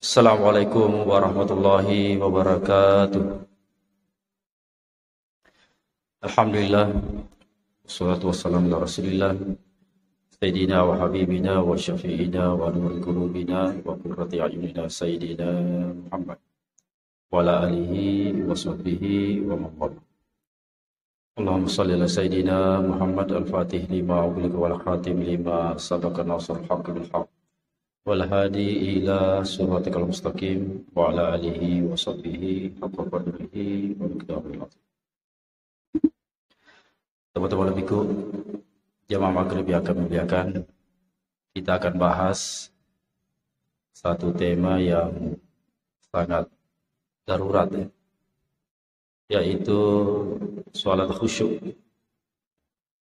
Assalamualaikum warahmatullahi wabarakatuh. Alhamdulillah, wassalatu wassalamu ala rasulillah, Sayyidina wa habibina wa syafi'ina wa nuri qulubina wa qurrati a'yunina Sayyidina Muhammad wa ala alihi wa sahbihi wa man wala. Allahumma salli ala Sayyidina Muhammad al-Fatih lima ughliqa wal khatim lima sabaqa nasrul haqqi bil haqq wal hadi ila siratikal mustaqim wa ala alihi wa sahbihi haqqa qadrihi wa miqdaril azim. Teman-teman biku jamaah maghrib yang akan memuliakan, kita akan bahas satu tema yang sangat darurat, yaitu salat khusyuk.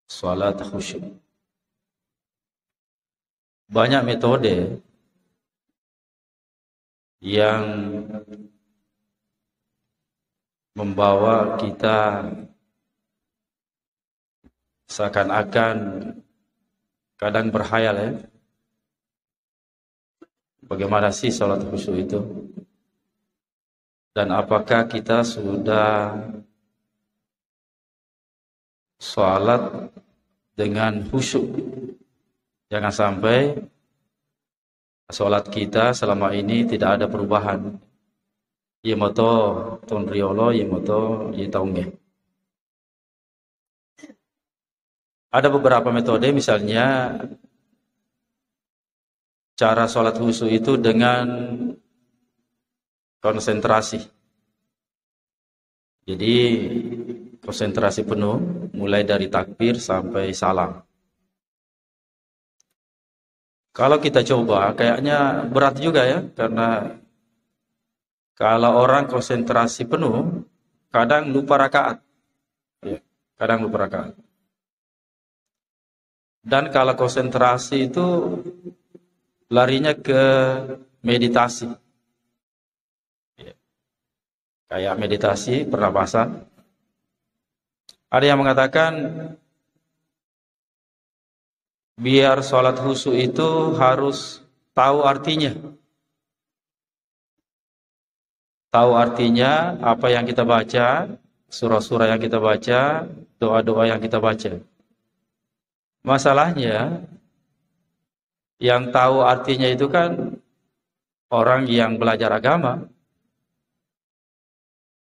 Salat khusyuk. Banyak metode yang membawa kita seakan-akan kadang berhayal, bagaimana sih salat khusyuk itu, dan apakah kita sudah salat dengan khusyuk. Jangan sampai salat kita selama ini tidak ada perubahan. Ieu moto ton riolo, ieu moto ieu taungge. Ada beberapa metode, misalnya cara sholat khusyuk itu dengan konsentrasi. Jadi konsentrasi penuh, mulai dari takbir sampai salam. Kalau kita coba, kayaknya berat juga ya, karena kalau orang konsentrasi penuh, kadang lupa rakaat. Ya, kadang lupa rakaat. Dan kalau konsentrasi itu larinya ke meditasi. Ya. Kayak meditasi, pernapasan. Ada yang mengatakan biar sholat khusyuk itu harus tahu artinya. Tahu artinya apa yang kita baca, surah-surah yang kita baca, doa-doa yang kita baca. Masalahnya, yang tahu artinya itu kan orang yang belajar agama,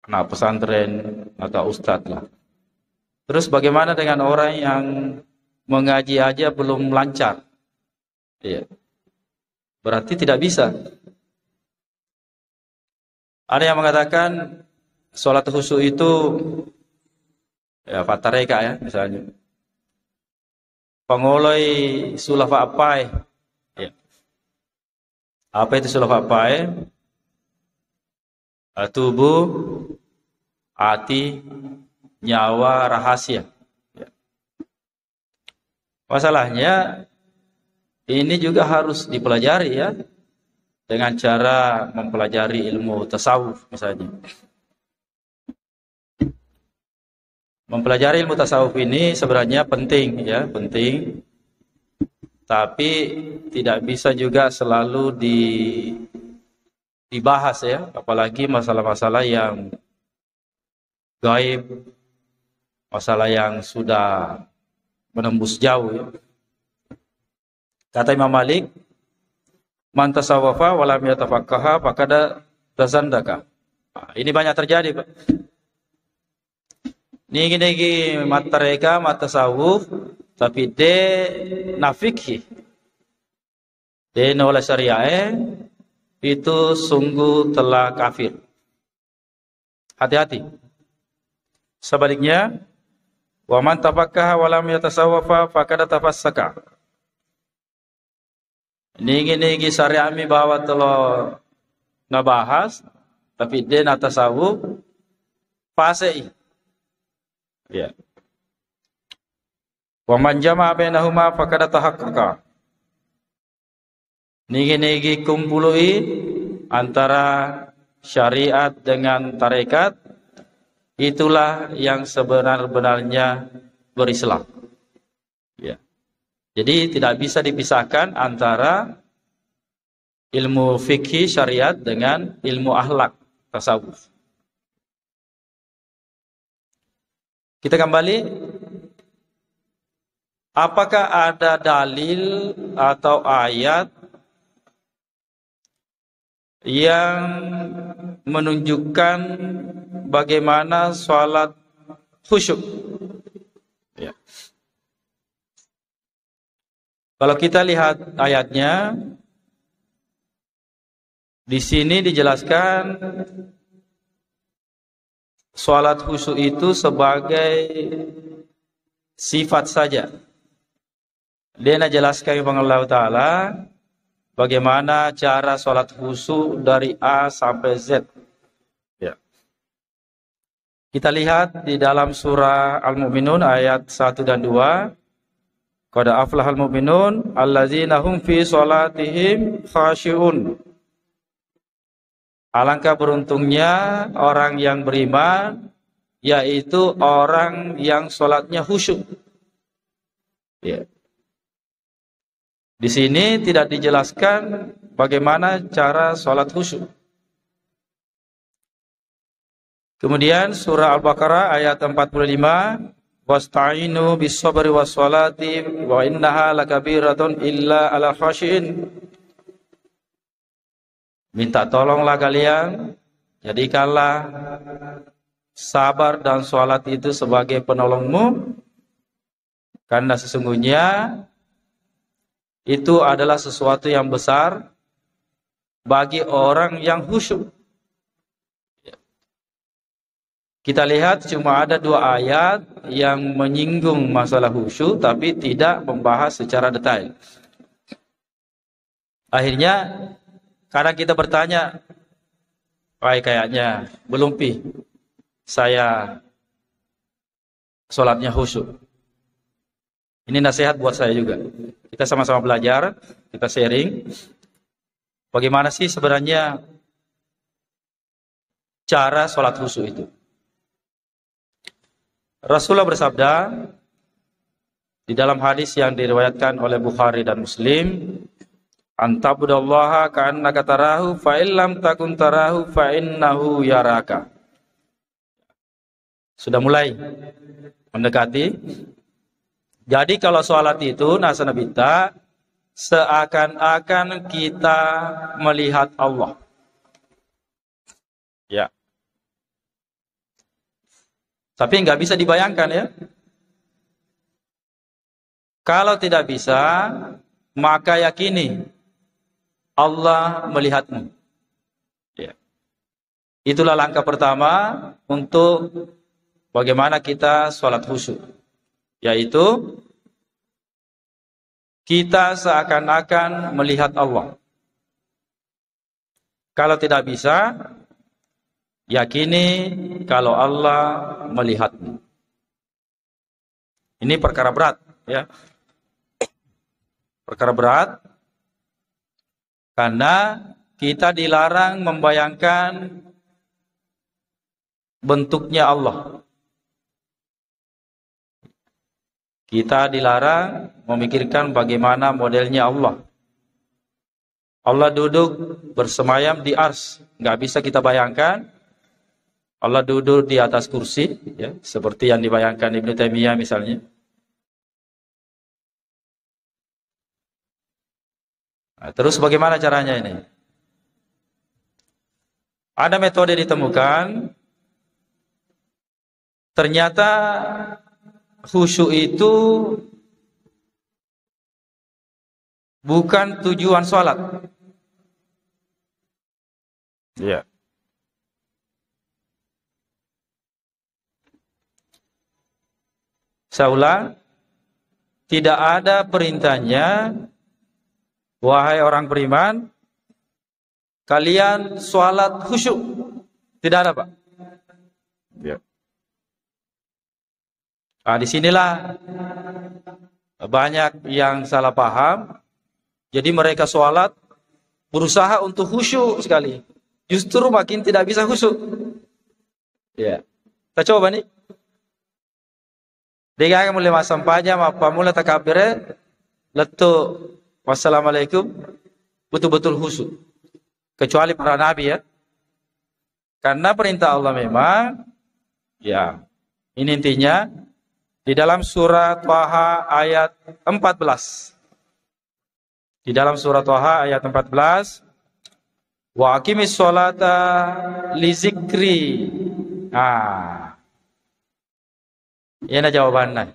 anak pesantren atau ustadz lah. Terus bagaimana dengan orang yang mengaji aja belum lancar? Iya. Berarti tidak bisa. Ada yang mengatakan sholat khusyuk itu ya fatareka ya misalnya. Pengoloi sulafa apai. Ya. Apa itu sulafa apai? Tubuh, hati, nyawa, rahasia. Ya. Masalahnya ini juga harus dipelajari ya, dengan cara mempelajari ilmu tasawuf misalnya. Mempelajari ilmu tasawuf ini sebenarnya penting ya, penting. Tapi tidak bisa juga selalu dibahas ya, apalagi masalah-masalah yang gaib, masalah yang sudah menembus jauh ya. Kata Imam Malik, man tasawwafa wa lam yatafaqqaha faqad tazandaka. Nah, ini banyak terjadi, Pak. Niki matareka matasawuf tapi de nafikhi. De nola syariah itu sungguh telah kafir. Hati-hati. Sebaliknya, wa man tafaqqaha wa lam yatasawwafa faqad tafassaka. Niki syariah mi bahwa telo nabahas tapi de na tasawuf fase. Ya. Wa man jama'a bainahuma faqad tahaqqaqa. Niki kumpului antara syariat dengan tarekat, itulah yang sebenar-benarnya berislam. Ya. Jadi tidak bisa dipisahkan antara ilmu fikih syariat dengan ilmu akhlak tasawuf. Kita kembali, apakah ada dalil atau ayat yang menunjukkan bagaimana sholat khusyuk? Ya. Kalau kita lihat ayatnya, di sini dijelaskan sholat khusyuk itu sebagai sifat saja. Dia jelaskan Allah Ta'ala bagaimana cara sholat khusyuk dari A sampai Z. Ya. Kita lihat di dalam surah Al-Mu'minun ayat 1 dan 2. Qad aflahal mu'minun allazina hum fi sholatihim khashi'un. Alangkah beruntungnya orang yang beriman, yaitu orang yang sholatnya khusyuk. Ya. Di sini tidak dijelaskan bagaimana cara sholat khusyuk. Kemudian surah Al-Baqarah ayat 45, wasta'inu bis-sabri was-sholati wa innaha lakabiratun illa 'alal khashiin. Minta tolonglah kalian, jadikanlah sabar dan sholat itu sebagai penolongmu, karena sesungguhnya itu adalah sesuatu yang besar bagi orang yang khusyuk. Kita lihat cuma ada 2 ayat yang menyinggung masalah khusyuk, tapi tidak membahas secara detail. Akhirnya, kadang kita bertanya, kayaknya belum saya sholatnya khusyuk. Ini nasihat buat saya juga. Kita sama-sama belajar, kita sharing. Bagaimana sih sebenarnya cara sholat khusyuk itu? Rasulullah bersabda di dalam hadis yang diriwayatkan oleh Bukhari dan Muslim, antabudallaha ka'annaka tarahu fa illam takun tarahu fa innahu yaraka. Sudah mulai mendekati. Jadi kalau sholat itu nasana bita, seakan-akan kita melihat Allah. Ya. Tapi nggak bisa dibayangkan ya. Kalau tidak bisa, maka yakini Allah melihatmu. Ya. Itulah langkah pertama untuk bagaimana kita sholat khusyuk. Yaitu kita seakan-akan melihat Allah. Kalau tidak bisa, yakini kalau Allah melihatmu. Ini perkara berat, ya. Perkara berat karena kita dilarang membayangkan bentuknya Allah. Kita dilarang memikirkan bagaimana modelnya Allah. Allah duduk bersemayam di ars, nggak bisa kita bayangkan. Allah duduk di atas kursi, ya, seperti yang dibayangkan Ibnu Taimiyah misalnya. Nah, terus bagaimana caranya ini? Ada metode ditemukan. Ternyata khusyuk itu bukan tujuan sholat. Ya. Saya ulang, tidak ada perintahnya, wahai orang beriman, kalian sholat khusyuk. Tidak ada, Pak. Ya. Nah, disinilah banyak yang salah paham. Jadi mereka sholat berusaha untuk khusyuk sekali. Justru makin tidak bisa khusyuk. Ya. Kita coba nih. Dia mulai masam pajam apa mulai takabire letu wassalamualaikum betul-betul khusyuk. Kecuali para nabi ya. Karena perintah Allah memang, ya, ini intinya, di dalam surat Thaha ayat 14. Di dalam surat Thaha ayat 14, wa aqimis sholata li zikri. Ini jawabannya.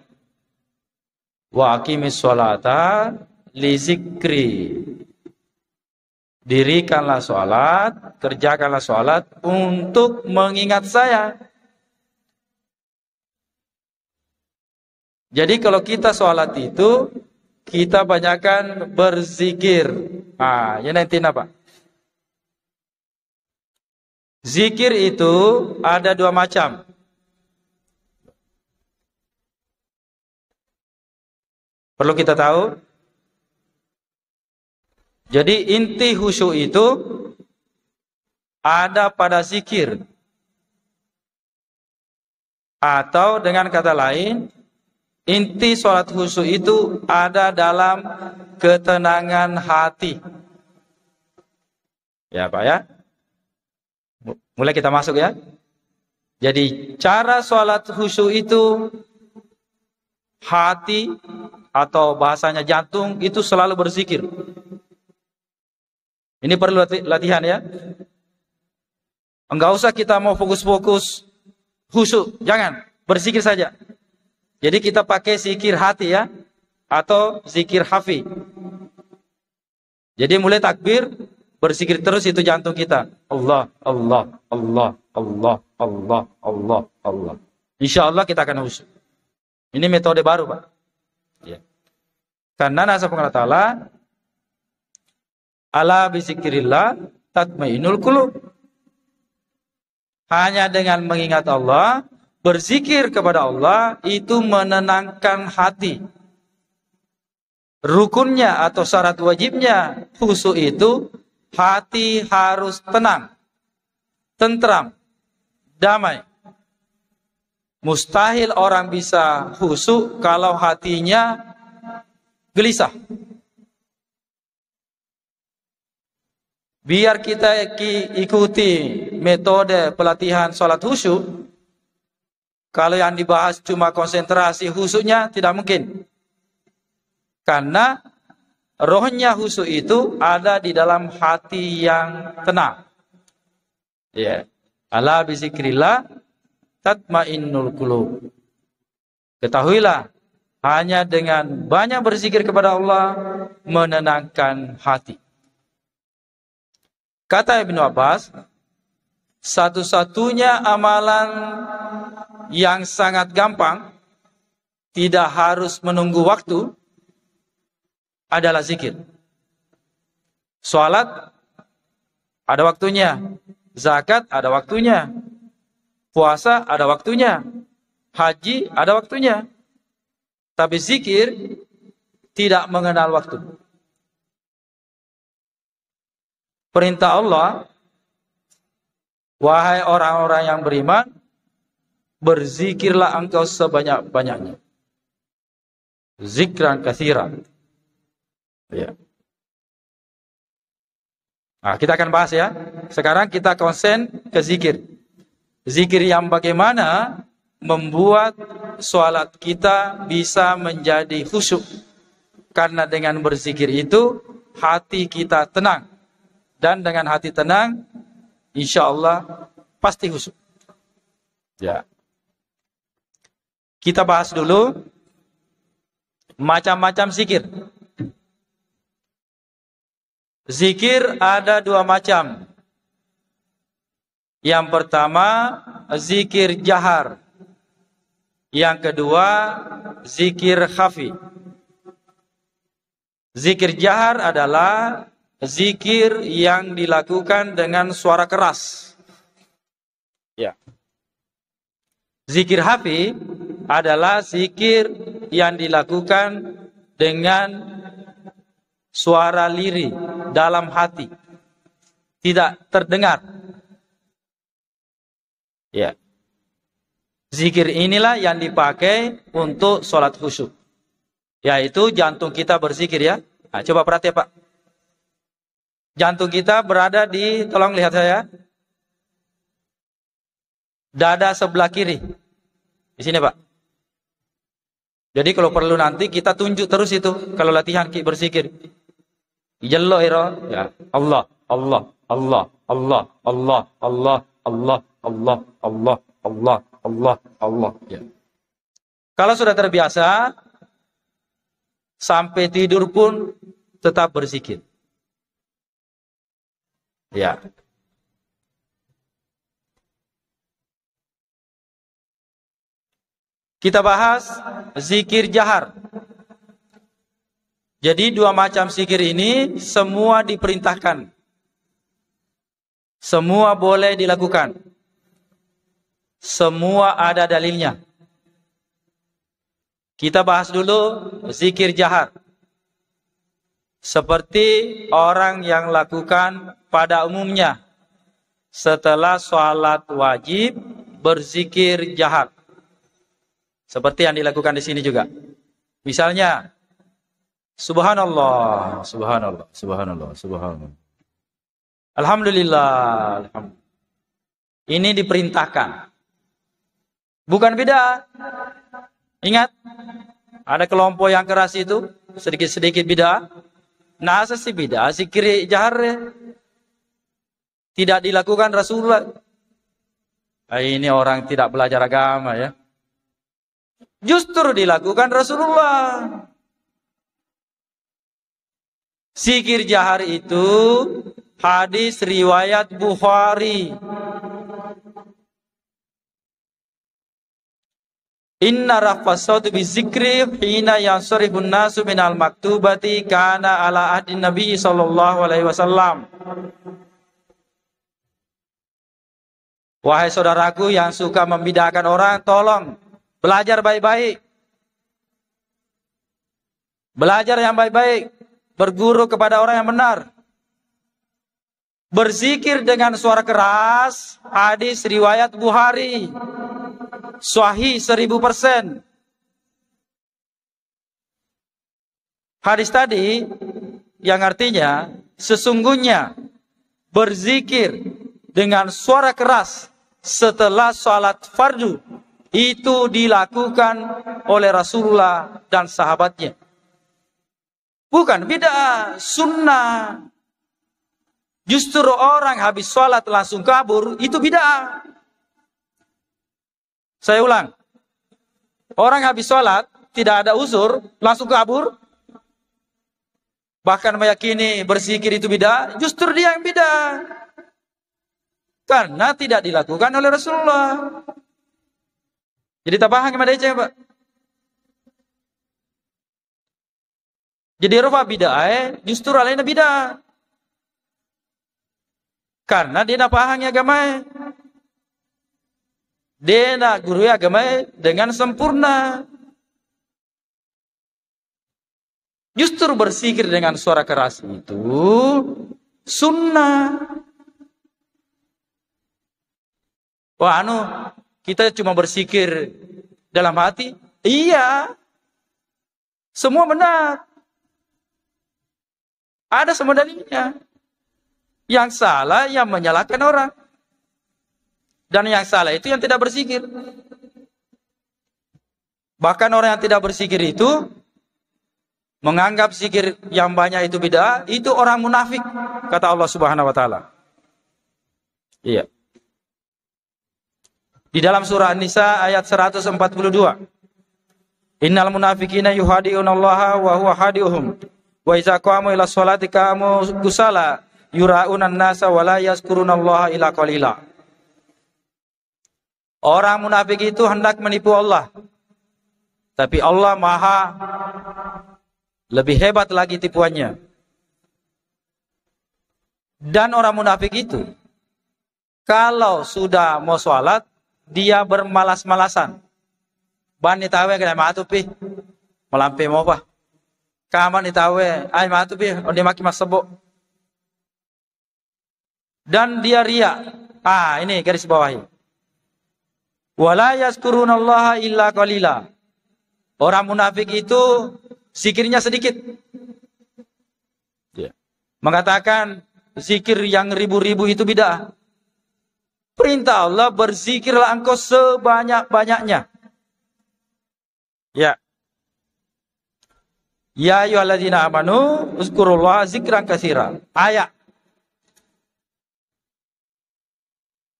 Wa aqimis sholata li zikri. Dirikanlah sholat, kerjakanlah sholat untuk mengingat saya. Jadi kalau kita sholat itu, kita banyakkan berzikir. Ya nanti apa? Zikir itu ada dua macam. Perlu kita tahu. Jadi inti khusyuk itu ada pada zikir. Atau dengan kata lain, inti sholat khusyuk itu ada dalam ketenangan hati. Ya Pak ya. Mulai kita masuk ya. Jadi cara sholat khusyuk itu hati atau bahasanya jantung itu selalu berzikir. Ini perlu latihan ya. Enggak usah kita mau fokus-fokus khusyuk, jangan, berzikir saja. Jadi kita pakai zikir hati ya, atau zikir hafi. Jadi mulai takbir, berzikir terus itu jantung kita. Allah, Allah, Allah, Allah, Allah, Allah, Allah. Insya Allah kita akan khusyuk. Ini metode baru Pak. Ya. Karena nasa Allah Ta'ala, ala bizikrillah tatmainul qulub. Hanya dengan mengingat Allah, berzikir kepada Allah, itu menenangkan hati. Rukunnya atau syarat wajibnya khusyuk itu, hati harus tenang, tentram, damai. Mustahil orang bisa khusyuk kalau hatinya gelisah. Biar kita ikuti metode pelatihan sholat khusyuk, kalau yang dibahas cuma konsentrasi khusyuknya tidak mungkin. Karena rohnya khusyuk itu ada di dalam hati yang tenang. Ya. Ala bizikrillah tatmainnul qulub. Ketahuilah, hanya dengan banyak berzikir kepada Allah menenangkan hati. Kata Ibnu Abbas, satu-satunya amalan yang sangat gampang, tidak harus menunggu waktu, adalah zikir. Salat ada waktunya, zakat ada waktunya, puasa ada waktunya, haji ada waktunya. Tapi zikir tidak mengenal waktu. Perintah Allah, wahai orang-orang yang beriman, berzikirlah engkau sebanyak-banyaknya. Zikran katsiran. Ya. Nah, kita akan bahas ya. Sekarang kita konsen ke zikir. Zikir yang bagaimana membuat sholat kita bisa menjadi khusyuk. Karena dengan berzikir itu, hati kita tenang. Dan dengan hati tenang, insya Allah pasti khusyuk. Ya. Kita bahas dulu macam-macam zikir. Zikir ada dua macam. Yang pertama, zikir jahar. Yang kedua, zikir khafi. Zikir jahar adalah zikir yang dilakukan dengan suara keras. Ya. Zikir hafi adalah zikir yang dilakukan dengan suara lirih dalam hati. Tidak terdengar. Ya. Zikir inilah yang dipakai untuk sholat khusyuk. Yaitu jantung kita berzikir ya. Nah, coba perhatikan Pak. Jantung kita berada di, tolong lihat saya, dada sebelah kiri. Di sini, Pak. Jadi kalau perlu nanti kita tunjuk terus itu kalau latihan berzikir. Jalla ya. Allah, Allah, Allah, Allah, Allah, Allah, Allah, Allah, Allah, Allah, Allah, Allah. Ya. Kalau sudah terbiasa, sampai tidur pun tetap berzikir. Ya. Kita bahas zikir jahar. Jadi dua macam zikir ini semua diperintahkan. Semua boleh dilakukan. Semua ada dalilnya. Kita bahas dulu zikir jahar. Seperti orang yang lakukan pada umumnya setelah sholat wajib berzikir jahar. Seperti yang dilakukan di sini juga. Misalnya, Subhanallah, Subhanallah, Subhanallah, Subhanallah. Alhamdulillah, Alhamdulillah. Ini diperintahkan. Bukan bid'ah. Ingat, ada kelompok yang keras itu, sedikit-sedikit bid'ah. Nah, asasi bid'ah, zikir jahar tidak dilakukan Rasulullah. Ini orang tidak belajar agama ya. Justru dilakukan Rasulullah. Zikir jahar itu hadis riwayat Bukhari. Inna rafasatu bizikri hina yansarifun nasu minal maktubati kana ala ahdin Nabi sallallahu alaihi wasallam. Wahai saudaraku yang suka membidahkan orang, tolong belajar baik-baik. Belajar yang baik-baik. Berguru kepada orang yang benar. Berzikir dengan suara keras. Hadis riwayat Bukhari. Sahih 1000%. Hadis tadi yang artinya sesungguhnya berzikir dengan suara keras setelah sholat fardu itu dilakukan oleh Rasulullah dan sahabatnya. Bukan bid'ah, sunnah. Justru orang habis sholat langsung kabur, itu bid'ah. Saya ulang. Orang habis sholat, tidak ada uzur, langsung kabur. Bahkan meyakini berzikir itu bid'ah, justru dia yang bid'ah. Karena tidak dilakukan oleh Rasulullah. Jadi tak paham gimana aja Pak. Jadi rupa bid'ah justru lainnya bid'ah. Karena dia nak paham agama. Dia nak guru agama dengan sempurna. Justru berzikir dengan suara keras itu sunnah. Wah kita cuma berzikir dalam hati. Iya. Semua benar. Ada semua dalilnya. Yang salah yang menyalahkan orang. Dan yang salah itu yang tidak berzikir. Bahkan orang yang tidak berzikir itu menganggap zikir yang banyak itu bid'ah, itu orang munafik, kata Allah Subhanahu wa taala. Iya. Di dalam surah An-Nisa ayat 142. Innal munafiqina yuhadi'unallaha wa huwa hadi'uhum. Wa idza qamu ila sholati qamu kusala yura'unan nasa wa la yazkurunallaha illa qalila. Orang munafik itu hendak menipu Allah. Tapi Allah Maha lebih hebat lagi tipuannya. Dan orang munafik itu kalau sudah mau sholat dia bermalas-malasan. Ban itawe kena matu pi. Melampai mau apa? Kaman itawe ay matu pi, onde maki masebo. Dan dia ria. Ini garis bawahi. Wala yazkurunallaha illa qalila. Orang munafik itu zikirnya sedikit. Mengatakan zikir yang ribu-ribu itu bid'ah. Perintah Allah, berzikirlah engkau sebanyak-banyaknya. Ya. Ya ayyuhalladzina amanu uzkurullaha zikran katsira. Ayat.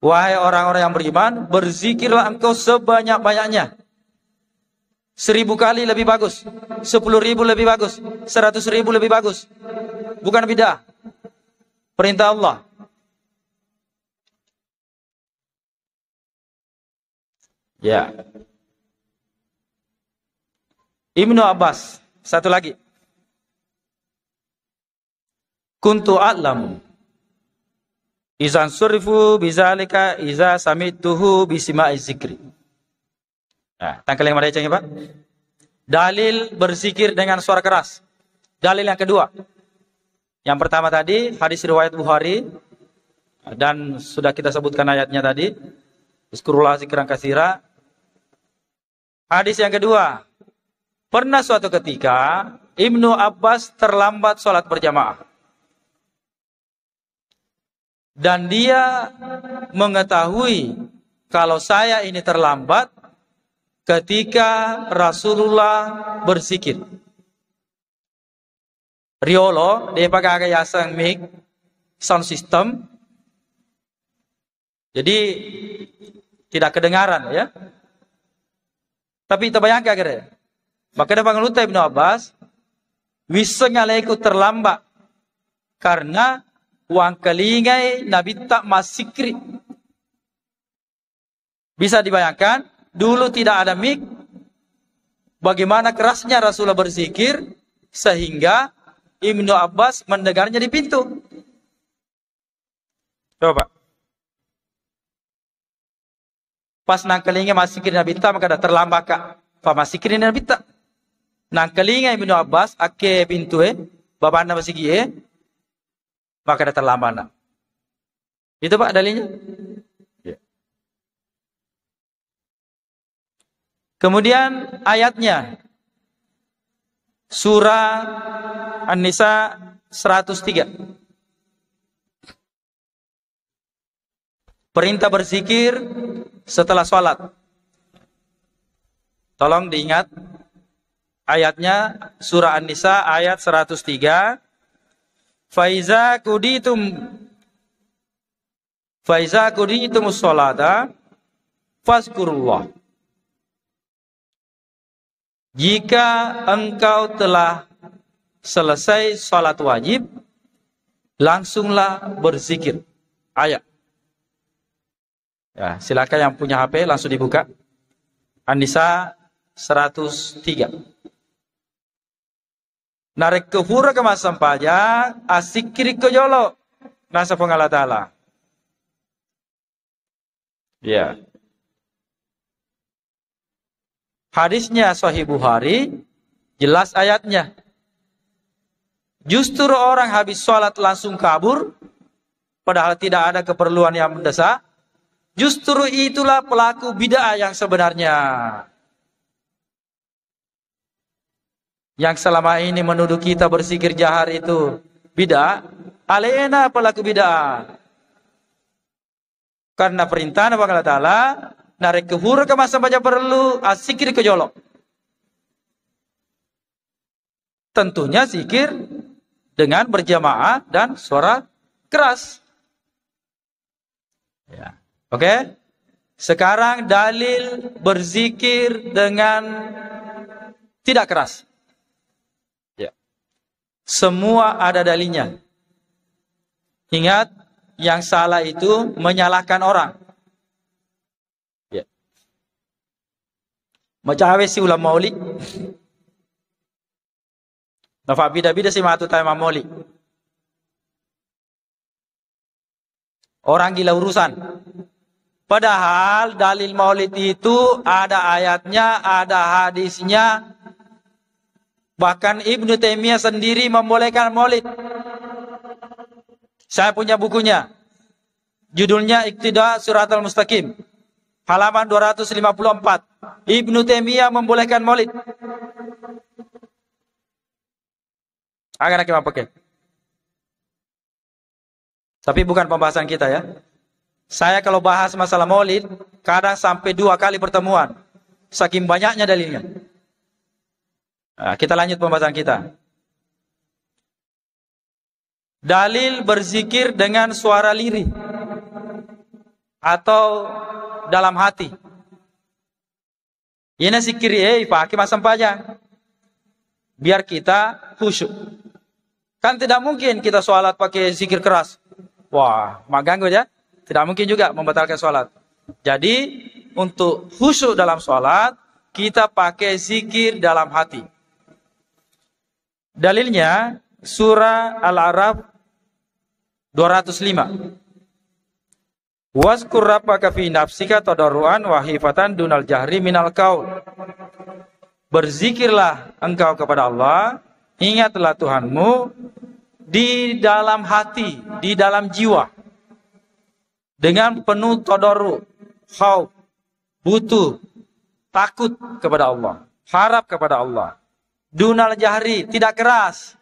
Wahai orang-orang yang beriman, berzikirlah engkau sebanyak-banyaknya. 1000 kali lebih bagus, 10.000 lebih bagus, 100.000 lebih bagus. Bukan bid'ah. Perintah Allah. Ya. Ibnu Abbas, satu lagi. Kuntu a'lamu izan surifu bizalika iza samituhu bisima'i zikri. Nah, tangkal yang mana Pak? Dalil berzikir dengan suara keras. Dalil yang kedua. Yang pertama tadi hadis riwayat Bukhari dan sudah kita sebutkan ayatnya tadi. Uzkurullah zikran katsira. Hadis yang kedua. Pernah suatu ketika Ibnu Abbas terlambat sholat berjamaah. Dan dia mengetahui kalau saya ini terlambat ketika Rasulullah berzikir. Riolo, dia pakai yasang mic, sound system. Jadi tidak kedengaran ya. Tapi kita bayangkan kira. Maka ada pengeluta Ibnu Abbas, wisanya ikut terlambat karena uang kelingai Nabi tak masikri. Bisa dibayangkan, dulu tidak ada mic, bagaimana kerasnya Rasulullah berzikir, sehingga Ibnu Abbas mendengarnya di pintu. Coba. Pas nangkelinga masikri Nabi tak, maka ada terlambat kak. Pak masikri Nabi tak. Nangkelinga Ibnu Abbas, ake pintu babana masikri maka ada terlambat. Itu Pak dalilnya. Ya. Kemudian ayatnya. Surah An-Nisa 103. Perintah berzikir setelah sholat. Tolong diingat. Ayatnya surah An-Nisa ayat 103. Faiza kuditum sholata fazkurullah. Jika engkau telah selesai sholat wajib, langsunglah berzikir. Ayat. Ya, silakan yang punya HP langsung dibuka. An-Nisa 103. Narik kehura ke masam pajak, asik kiri ke jolo. Nasa pengalat ta'ala. Ya. Hadisnya Sahih Bukhari, jelas ayatnya. Justru orang habis sholat langsung kabur, padahal tidak ada keperluan yang mendesak. Justru itulah pelaku bid'ah yang sebenarnya. Yang selama ini menuduh kita berzikir jahar itu bid'ah, alena pelaku bid'ah. Karena perintah Allah Ta'ala, narik kehur ke masa baca perlu, asikir ke jolok. Tentunya zikir dengan berjamaah dan suara keras. Ya. Oke? Sekarang dalil berzikir dengan tidak keras. Semua ada dalilnya. Ingat, yang salah itu menyalahkan orang. Ya. Macam si ulam maulid. Nafak bida-bida si matu tayo maulid. Orang gila urusan. Padahal dalil maulid itu ada ayatnya, ada hadisnya. Bahkan Ibnu Taimiyah sendiri membolehkan maulid. Saya punya bukunya. Judulnya Iqtida Siratal Mustaqim. Halaman 254. Ibnu Taimiyah membolehkan maulid. Agar kita pakai. Tapi bukan pembahasan kita ya. Saya kalau bahas masalah maulid, kadang sampai 2 kali pertemuan. Saking banyaknya dalilnya. Nah, kita lanjut pembahasan kita. Dalil berzikir dengan suara lirih. Atau dalam hati. Ini zikir pakai masam pajang. Biar kita khusyuk. Kan tidak mungkin kita sholat pakai zikir keras. Wah, mengganggu ya. Tidak mungkin juga membatalkan sholat. Jadi, untuk khusyuk dalam sholat, kita pakai zikir dalam hati. Dalilnya, surah Al-A'raf 205. Wazkur rabbaka fi nafsika tadarruan wa khifatan dunal jahri minal qaul. Berzikirlah engkau kepada Allah, ingatlah Tuhanmu di dalam hati, di dalam jiwa. Dengan penuh tadarru, khauf, butuh, takut kepada Allah, harap kepada Allah. Dunal jahri, tidak keras.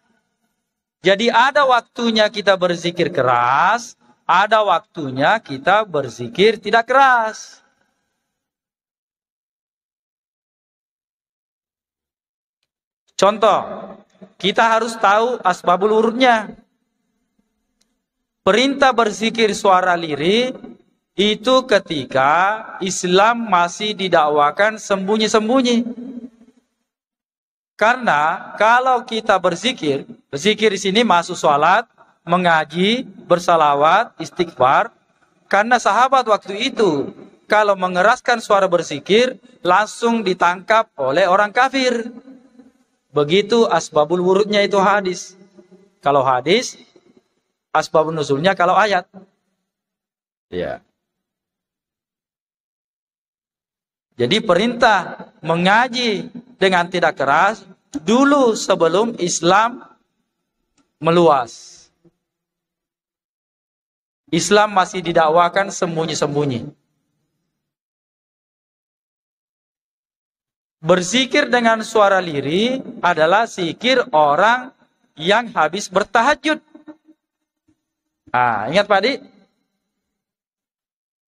Jadi ada waktunya kita berzikir keras, ada waktunya kita berzikir tidak keras. Contoh, kita harus tahu asbabul wurudnya. Perintah berzikir suara lirih itu ketika Islam masih didakwakan sembunyi-sembunyi. Karena kalau kita berzikir di sini masuk sholat, mengaji, bersalawat, istighfar. Karena sahabat waktu itu kalau mengeraskan suara berzikir langsung ditangkap oleh orang kafir. Begitu asbabul wurudnya itu hadis. Kalau hadis, asbabun nuzulnya kalau ayat. Ya. Jadi perintah mengaji dengan tidak keras dulu sebelum Islam meluas. Islam masih didakwakan sembunyi-sembunyi. Berzikir dengan suara lirih adalah zikir orang yang habis bertahajud. Ingat Pak Adi?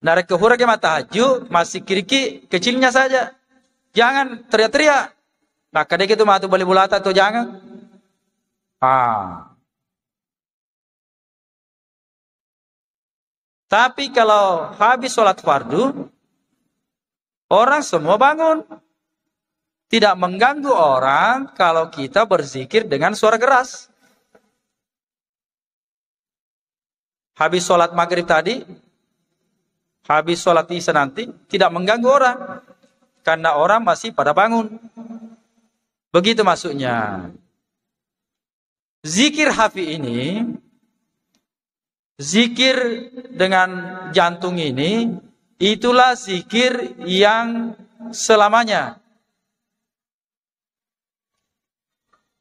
Narik ke hura ke tahajud, masih kiriki kecilnya saja. Jangan teriak-teriak. Nah, kadek itu matu balik bulata atau jangan. Tapi kalau habis sholat fardu, orang semua bangun. Tidak mengganggu orang kalau kita berzikir dengan suara keras. Habis sholat maghrib tadi, habis sholat isya nanti, tidak mengganggu orang. Karena orang masih pada bangun. Begitu maksudnya. Zikir hafi ini, zikir dengan jantung ini, itulah zikir yang selamanya.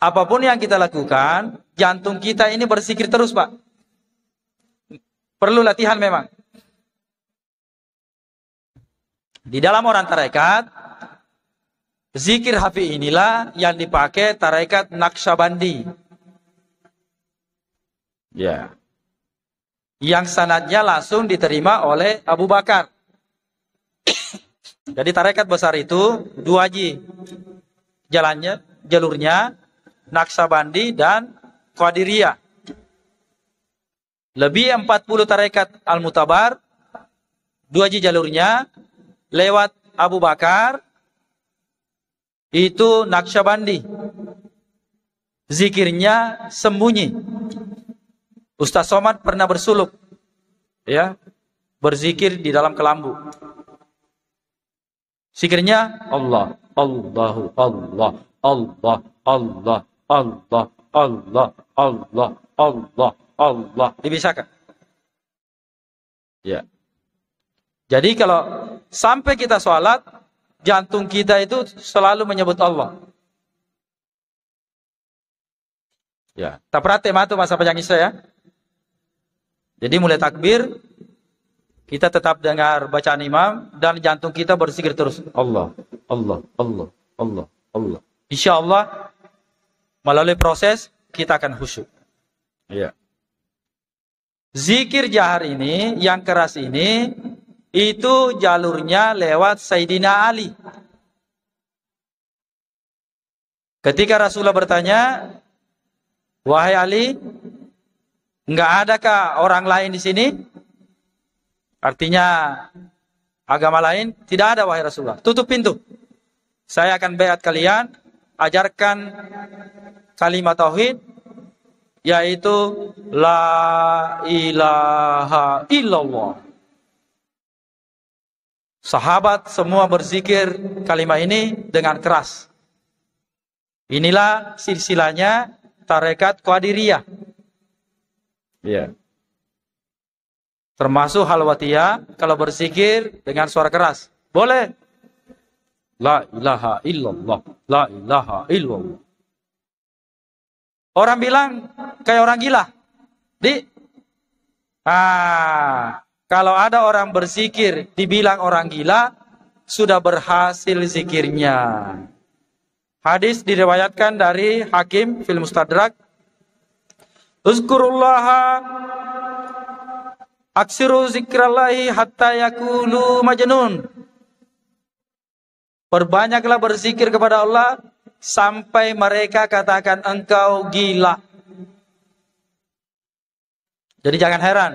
Apapun yang kita lakukan, jantung kita ini berzikir terus, Pak. Perlu latihan memang. Di dalam orang tarekat, zikir hafi inilah yang dipakai tarekat Naqsyabandi. Ya. Yang sanadnya langsung diterima oleh Abu Bakar. Jadi tarekat besar itu 2 jalurnya Naqsyabandi dan Qadiriyah. Lebih 40 tarekat Al-Mutabar, 2 jalurnya lewat Abu Bakar, itu Naqsyabandi. Zikirnya sembunyi. Ustaz Somad pernah bersuluk, ya, berzikir di dalam kelambu. Zikirnya Allah, Allahu, Allah, Allah, Allah, Allah, Allah, Allah, Allah, Allah. Dibisakan? Ya. Jadi kalau sampai kita sholat, jantung kita itu selalu menyebut Allah. Ya. Tak perhati matu masa panjang isya ya. Jadi mulai takbir, kita tetap dengar bacaan imam dan jantung kita berzikir terus. Allah, Allah, Allah, Allah, Allah. Insya Allah melalui proses kita akan khusyuk. Ya. Zikir jahar ini, yang keras ini, itu jalurnya lewat Sayyidina Ali. Ketika Rasulullah bertanya, wahai Ali, enggak adakah orang lain di sini? Artinya agama lain? Tidak ada wahai Rasulullah. Tutup pintu. Saya akan baiat kalian, ajarkan kalimat tauhid, yaitu la ilaha illallah. Sahabat semua berzikir kalimat ini dengan keras. Inilah silsilahnya tarekat Qadiriyah. Ya. Termasuk Halwatiyah kalau berzikir dengan suara keras. Boleh. La ilaha illallah. La ilaha illallah. Orang bilang kayak orang gila. Kalau ada orang berzikir dibilang orang gila, sudah berhasil zikirnya. Hadis diriwayatkan dari Hakim fil Mustadrak. Uzkurullaha aksiru zikrallahi hatta yakulu majnun. Perbanyaklah berzikir kepada Allah sampai mereka katakan engkau gila. Jadi jangan heran.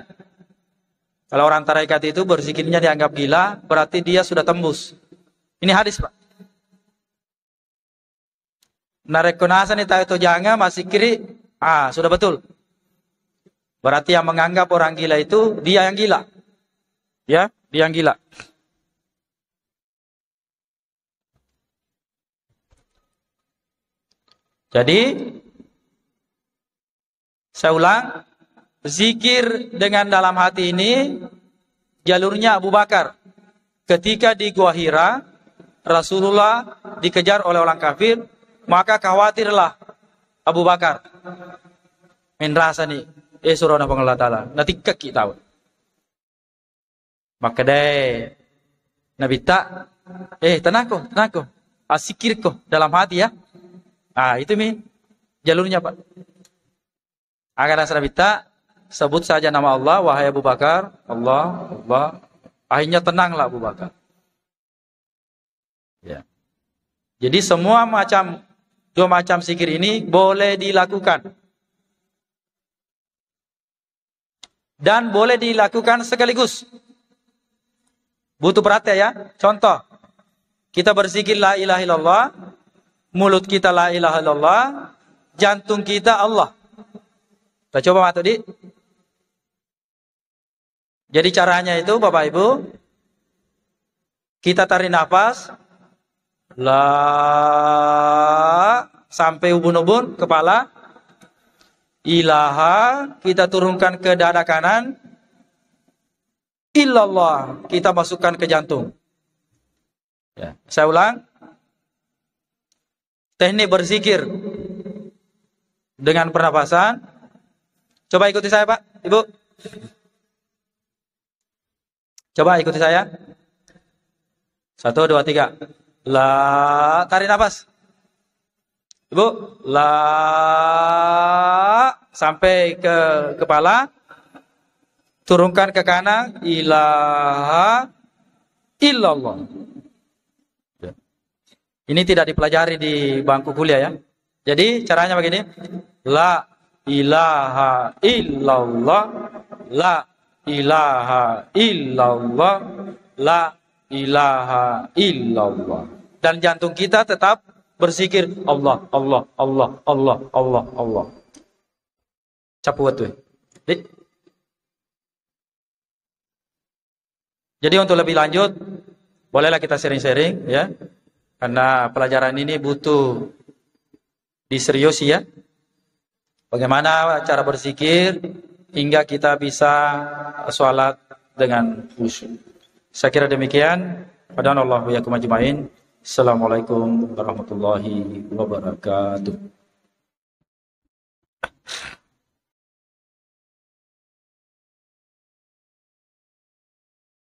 Kalau orang tarekat itu berzikirnya dianggap gila, berarti dia sudah tembus. Ini hadis, Pak. Narekonasan itu jangan masih kiri. Sudah betul. Berarti yang menganggap orang gila itu dia yang gila. Ya, dia yang gila. Jadi saya ulang, zikir dengan dalam hati ini jalurnya Abu Bakar. Ketika di Gua Hira, Rasulullah dikejar oleh orang kafir, maka khawatirlah Abu Bakar. Min rasa nih, surah Allah Ta'ala. Nanti kaki tahu. Maka deh, Nabi tak, tenang kok. Asikir kok dalam hati ya. Itu jalurnya Pak. Agar Nabi tak, sebut saja nama Allah, wahai Abu Bakar, Allah. Akhirnya tenanglah Abu Bakar. Ya. Jadi dua macam zikir ini boleh dilakukan. Dan boleh dilakukan sekaligus. Butuh perhatian ya. Contoh, kita berzikir la ilaha illallah, mulut kita la ilaha illallah, jantung kita Allah. Kita coba Pak Tudi. Jadi caranya itu Bapak Ibu, kita tarik nafas, la sampai ubun-ubun kepala, ilaha kita turunkan ke dada kanan, illallah kita masukkan ke jantung. Ya, saya ulang. Teknik berzikir dengan pernapasan. Coba ikuti saya Pak, Ibu. Coba ikuti saya. 1, 2, 3. La, tarik nafas. Ibu, la sampai ke kepala. Turunkan ke kanan, ilaha illallah. Ini tidak dipelajari di bangku kuliah ya. Jadi caranya begini. La ilaha illallah. La ilaha illallah. La ilaha illallah. Dan jantung kita tetap berzikir Allah, Allah, Allah, Allah, Allah, Allah. Capuat tuh. Jadi untuk lebih lanjut, bolehlah kita sharing-sharing ya. Karena pelajaran ini butuh diseriusi ya. Bagaimana cara berzikir hingga kita bisa sholat dengan khusyuk. Saya kira demikian. Wadanallahu yakum ajmain. Assalamualaikum warahmatullahi wabarakatuh.